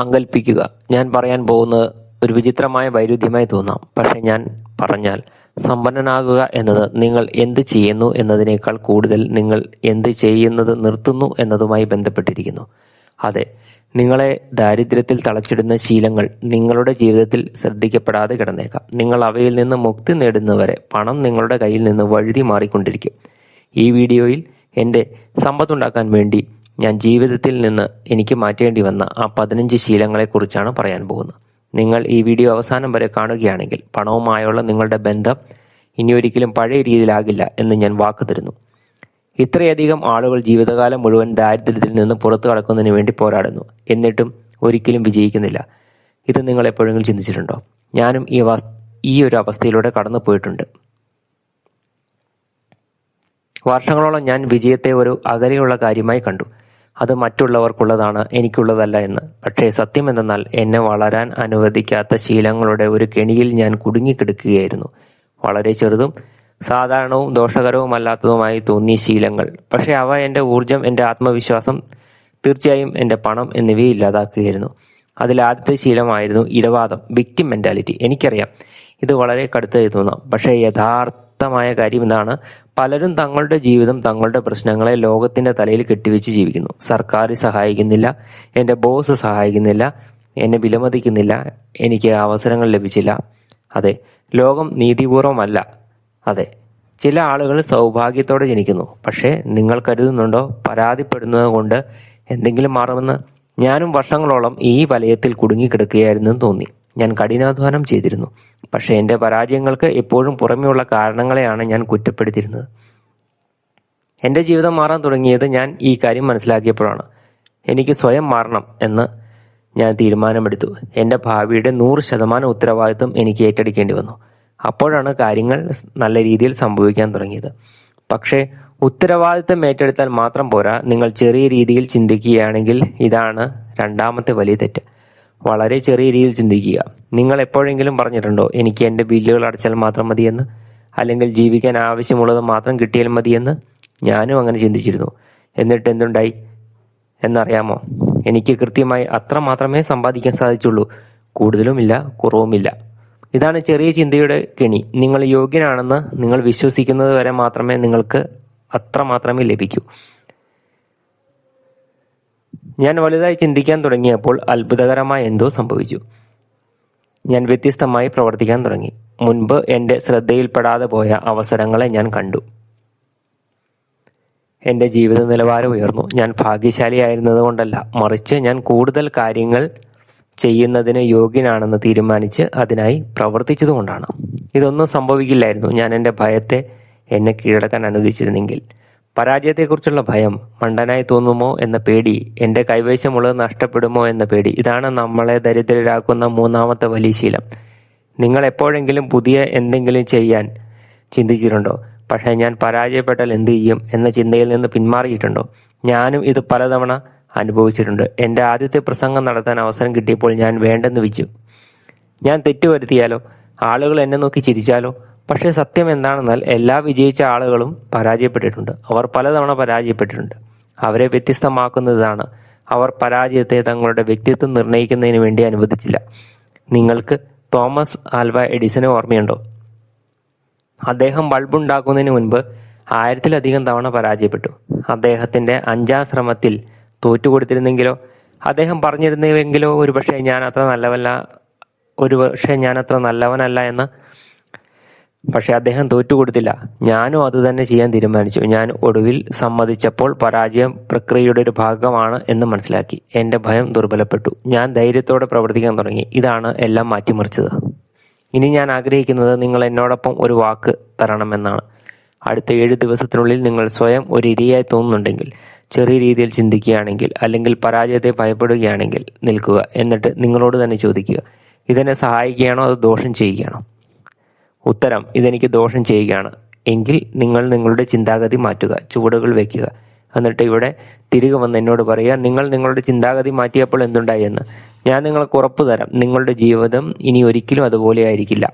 സങ്കല്പിക്കുക. ഞാൻ പറയാൻ പോകുന്നത് ഒരു വിചിത്രമായ വൈരുദ്ധ്യമായി തോന്നാം. പക്ഷെ ഞാൻ പറഞ്ഞാൽ സമ്പന്നനാകുക എന്നത് നിങ്ങൾ എന്ത് ചെയ്യുന്നു എന്നതിനേക്കാൾ കൂടുതൽ നിങ്ങൾ എന്ത് ചെയ്യുന്നത് നിർത്തുന്നു എന്നതുമായി ബന്ധപ്പെട്ടിരിക്കുന്നു. അതെ, നിങ്ങളെ ദാരിദ്ര്യത്തിൽ തളച്ചിടുന്ന ശീലങ്ങൾ നിങ്ങളുടെ ജീവിതത്തിൽ ശ്രദ്ധിക്കപ്പെടാതെ കിടന്നേക്കാം. നിങ്ങൾ അവയിൽ നിന്ന് മുക്തി നേടുന്നവരെ പണം നിങ്ങളുടെ കയ്യിൽ നിന്ന് വഴുതി മാറിക്കൊണ്ടിരിക്കും. ഈ വീഡിയോയിൽ എൻ്റെ സമ്പത്തുണ്ടാക്കാൻ വേണ്ടി ഞാൻ ജീവിതത്തിൽ നിന്ന് എനിക്ക് മാറ്റേണ്ടി വന്ന ആ 15 ശീലങ്ങളെക്കുറിച്ചാണ് പറയാൻ പോകുന്നത്. നിങ്ങൾ ഈ വീഡിയോ അവസാനം വരെ കാണുകയാണെങ്കിൽ പണവുമായുള്ള നിങ്ങളുടെ ബന്ധം ഇനിയൊരിക്കലും പഴയ രീതിയിലാകില്ല എന്ന് ഞാൻ വാക്ക് തരുന്നു. ഇത്രയധികം ആളുകൾ ജീവിതകാലം മുഴുവൻ ദാരിദ്ര്യത്തിൽ നിന്ന് പുറത്തു കടക്കുന്നതിന് വേണ്ടി പോരാടുന്നു, എന്നിട്ടും ഒരിക്കലും വിജയിക്കുന്നില്ല. ഇത് നിങ്ങൾ എപ്പോഴെങ്കിലും ചിന്തിച്ചിട്ടുണ്ടോ? ഞാനും ഈ ഒരു അവസ്ഥയിലൂടെ കടന്നു പോയിട്ടുണ്ട്. വർഷങ്ങളോളം ഞാൻ വിജയത്തെ ഒരു അകലെയുള്ള കാര്യമായി കണ്ടു. അത് മറ്റുള്ളവർക്കുള്ളതാണ്, എനിക്കുള്ളതല്ല എന്ന്. പക്ഷേ സത്യം എന്തെന്നാൽ എന്നെ വളരാൻ അനുവദിക്കാത്ത ശീലങ്ങളുടെ ഒരു കെണിയിൽ ഞാൻ കുടുങ്ങിക്കിടക്കുകയായിരുന്നു. വളരെ ചെറുതും സാധാരണവും ദോഷകരവുമല്ലാത്തതുമായി തോന്നിയ ശീലങ്ങൾ. പക്ഷെ അവ എൻ്റെ ഊർജം, എൻ്റെ ആത്മവിശ്വാസം, തീർച്ചയായും എൻ്റെ പണം എന്നിവയെ ഇല്ലാതാക്കുകയായിരുന്നു. അതിൽ ആദ്യത്തെ ശീലമായിരുന്നു ഇരവാദം, വിക്ടിം മെന്റാലിറ്റി. എനിക്കറിയാം ഇത് വളരെ കടുത്തായി തോന്നാം, പക്ഷേ യഥാർത്ഥമായ കാര്യം ഇതാണ്. പലരും തങ്ങളുടെ ജീവിതം, തങ്ങളുടെ പ്രശ്നങ്ങളെ ലോകത്തിന്റെ തലയിൽ കെട്ടിവെച്ച് ജീവിക്കുന്നു. സർക്കാർ സഹായിക്കുന്നില്ല, എൻ്റെ ബോസ് സഹായിക്കുന്നില്ല, എന്നെ വിലമതിക്കുന്നില്ല, എനിക്ക് അവസരങ്ങൾ ലഭിച്ചില്ല. അതെ, ലോകം നീതിപൂർവമല്ല. അതെ, ചില ആളുകൾ സൗഭാഗ്യത്തോടെ ജനിക്കുന്നു. പക്ഷേ നിങ്ങൾ കരുതുന്നുണ്ടോ പരാതിപ്പെടുന്നത് കൊണ്ട് എന്തെങ്കിലും മാറുമെന്ന്? ഞാനും വർഷങ്ങളോളം ഈ വലയത്തിൽ കുടുങ്ങിക്കിടക്കുകയായിരുന്നെന്ന് തോന്നി. ഞാൻ കഠിനാധ്വാനം ചെയ്തിരുന്നു, പക്ഷേ എൻ്റെ പരാജയങ്ങൾക്ക് എപ്പോഴും പുറമെയുള്ള കാരണങ്ങളെയാണ് ഞാൻ കുറ്റപ്പെടുത്തിയിരുന്നത്. എൻ്റെ ജീവിതം മാറാൻ തുടങ്ങിയത് ഞാൻ ഈ കാര്യം മനസ്സിലാക്കിയപ്പോഴാണ്. എനിക്ക് സ്വയം മാറണം എന്ന് ഞാൻ തീരുമാനമെടുത്തു. എൻ്റെ ഭാവിയുടെ 100% ഉത്തരവാദിത്വം എനിക്ക് ഏറ്റെടുക്കേണ്ടി വന്നു. അപ്പോഴാണ് കാര്യങ്ങൾ നല്ല രീതിയിൽ സംഭവിക്കാൻ തുടങ്ങിയത്. പക്ഷേ ഉത്തരവാദിത്തം ഏറ്റെടുത്താൽ മാത്രം പോരാ, നിങ്ങൾ ചെറിയ രീതിയിൽ ചിന്തിക്കുകയാണെങ്കിൽ ഇതാണ് രണ്ടാമത്തെ വലിയ തെറ്റ്. വളരെ ചെറിയ രീതിയിൽ ചിന്തിക്കുക. നിങ്ങൾ എപ്പോഴെങ്കിലും പറഞ്ഞിട്ടുണ്ടോ എനിക്ക് എൻ്റെ ബില്ലുകൾ അടച്ചാൽ മാത്രം മതിയെന്ന്, അല്ലെങ്കിൽ ജീവിക്കാൻ ആവശ്യമുള്ളത് മാത്രം കിട്ടിയാൽ മതിയെന്ന്? ഞാനും അങ്ങനെ ചിന്തിച്ചിരുന്നു. എന്നിട്ട് എന്തുണ്ടായി എന്നറിയാമോ? എനിക്ക് കൃത്യമായി അത്ര മാത്രമേ സമ്പാദിക്കാൻ സാധിച്ചുള്ളൂ. കൂടുതലുമില്ല, കുറവുമില്ല. ഇതാണ് ചെറിയ ചിന്തയുടെ കെണി. നിങ്ങൾ യോഗ്യനാണെന്ന് നിങ്ങൾ വിശ്വസിക്കുന്നത് വരെ മാത്രമേ നിങ്ങൾക്ക് അത്ര മാത്രമേ ലഭിക്കൂ. ഞാൻ വലുതായി ചിന്തിക്കാൻ തുടങ്ങിയപ്പോൾ അത്ഭുതകരമായ എന്തോ സംഭവിച്ചു. ഞാൻ വ്യത്യസ്തമായി പ്രവർത്തിക്കാൻ തുടങ്ങി. മുൻപ് എൻ്റെ ശ്രദ്ധയിൽപ്പെടാതെ പോയ അവസരങ്ങളെ ഞാൻ കണ്ടു. എൻ്റെ ജീവിത നിലവാരം ഉയർന്നു. ഞാൻ ഭാഗ്യശാലിയായിരുന്നത് കൊണ്ടല്ല, മറിച്ച് ഞാൻ കൂടുതൽ കാര്യങ്ങൾ ചെയ്യുന്നതിന് യോഗ്യനാണെന്ന് തീരുമാനിച്ച് അതിനായി പ്രവർത്തിച്ചതുകൊണ്ടാണ്. ഇതൊന്നും സംഭവിക്കില്ലായിരുന്നു ഞാൻ എൻ്റെ ഭയത്തെ എന്നെ കീഴടക്കാൻ അനുവദിച്ചിരുന്നെങ്കിൽ. പരാജയത്തെക്കുറിച്ചുള്ള ഭയം, മണ്ടനായി തോന്നുമോ എന്ന പേടി, എൻ്റെ കൈവശമുള്ളത് നഷ്ടപ്പെടുമോ എന്ന പേടി, ഇതാണ് നമ്മളെ ദരിദ്രരാക്കുന്ന മൂന്നാമത്തെ വലിയ ശീലം. നിങ്ങൾ എപ്പോഴെങ്കിലും പുതിയ എന്തെങ്കിലും ചെയ്യാൻ ചിന്തിച്ചിട്ടുണ്ടോ? പക്ഷേ ഞാൻ പരാജയപ്പെട്ടാൽ എന്ത് ചെയ്യും എന്ന ചിന്തയിൽ നിന്ന് പിന്മാറിയിട്ടുണ്ടോ? ഞാനും ഇത് പലതവണ അനുഭവിച്ചിട്ടുണ്ട്. എൻ്റെ ആദ്യത്തെ പ്രസംഗം നടത്താൻ അവസരം കിട്ടിയപ്പോൾ ഞാൻ വേണ്ടെന്ന് വെച്ചു. ഞാൻ തെറ്റുവരുത്തിയാലോ? ആളുകൾ എന്നെ നോക്കി ചിരിച്ചാലോ? പക്ഷേ സത്യം എന്താണെന്നാൽ എല്ലാ വിജയിച്ച ആളുകളും പരാജയപ്പെട്ടിട്ടുണ്ട്. അവർ പലതവണ പരാജയപ്പെട്ടിട്ടുണ്ട്. അവരെ വ്യത്യസ്തമാക്കുന്നതാണ് അവർ പരാജയത്തെ തങ്ങളുടെ വ്യക്തിത്വം നിർണ്ണയിക്കുന്നതിന് വേണ്ടി അനുവദിച്ചില്ല. നിങ്ങൾക്ക് തോമസ് ആൽവ എഡിസനെ ഓർമ്മയുണ്ടോ? അദ്ദേഹം ബൾബുണ്ടാക്കുന്നതിന് മുൻപ് 1000-ലധികം തവണ പരാജയപ്പെട്ടു. അദ്ദേഹത്തിന്റെ 5ാം ശ്രമത്തിൽ തോറ്റുകൊടുത്തിരുന്നെങ്കിലോ? അദ്ദേഹം പറഞ്ഞിരുന്നെങ്കിലോ ഒരുപക്ഷെ ഞാൻ അത്ര നല്ലവനല്ല എന്ന്. പക്ഷെ അദ്ദേഹം തോറ്റുകൊടുത്തില്ല. ഞാനും അത് തന്നെ ചെയ്യാൻ തീരുമാനിച്ചു. ഞാൻ ഒടുവിൽ സമ്മതിച്ചപ്പോൾ പരാജയം പ്രക്രിയയുടെ ഒരു ഭാഗമാണ് എന്ന് മനസ്സിലാക്കി. എൻ്റെ ഭയം ദുർബലപ്പെട്ടു. ഞാൻ ധൈര്യത്തോടെ പ്രവർത്തിക്കാൻ തുടങ്ങി. ഇതാണ് എല്ലാം മാറ്റിമറിച്ചത്. ഇനി ഞാൻ ആഗ്രഹിക്കുന്നത് നിങ്ങൾ എന്നോടൊപ്പം ഒരു വാക്ക് തരണമെന്നാണ്. അടുത്ത 7 ദിവസത്തിനുള്ളിൽ നിങ്ങൾ സ്വയം ഒരു ഇരയായി തോന്നുന്നുണ്ടെങ്കിൽ, ചെറിയ രീതിയിൽ ചിന്തിക്കുകയാണെങ്കിൽ, അല്ലെങ്കിൽ പരാജയത്തെ ഭയപ്പെടുകയാണെങ്കിൽ നിൽക്കുക. എന്നിട്ട് നിങ്ങളോട് തന്നെ ചോദിക്കുക, ഇതെന്നെ സഹായിക്കുകയാണോ അതോ ദോഷം ചെയ്യുകയാണോ? ഉത്തരം ഇതെനിക്ക് ദോഷം ചെയ്യുകയാണ്. എങ്കിൽ നിങ്ങൾ നിങ്ങളുടെ ചിന്താഗതി മാറ്റുക, ചുവടുകൾ വയ്ക്കുക. എന്നിട്ട് ഇവിടെ തിരികെ വന്ന് എന്നോട് പറയുക, നിങ്ങൾ നിങ്ങളുടെ ചിന്താഗതി മാറ്റിയപ്പോൾ എന്തുണ്ടായി എന്ന്. ഞാൻ നിങ്ങൾക്ക് ഉറപ്പ് തരാം, നിങ്ങളുടെ ജീവിതം ഇനി ഒരിക്കലും അതുപോലെ ആയിരിക്കില്ല.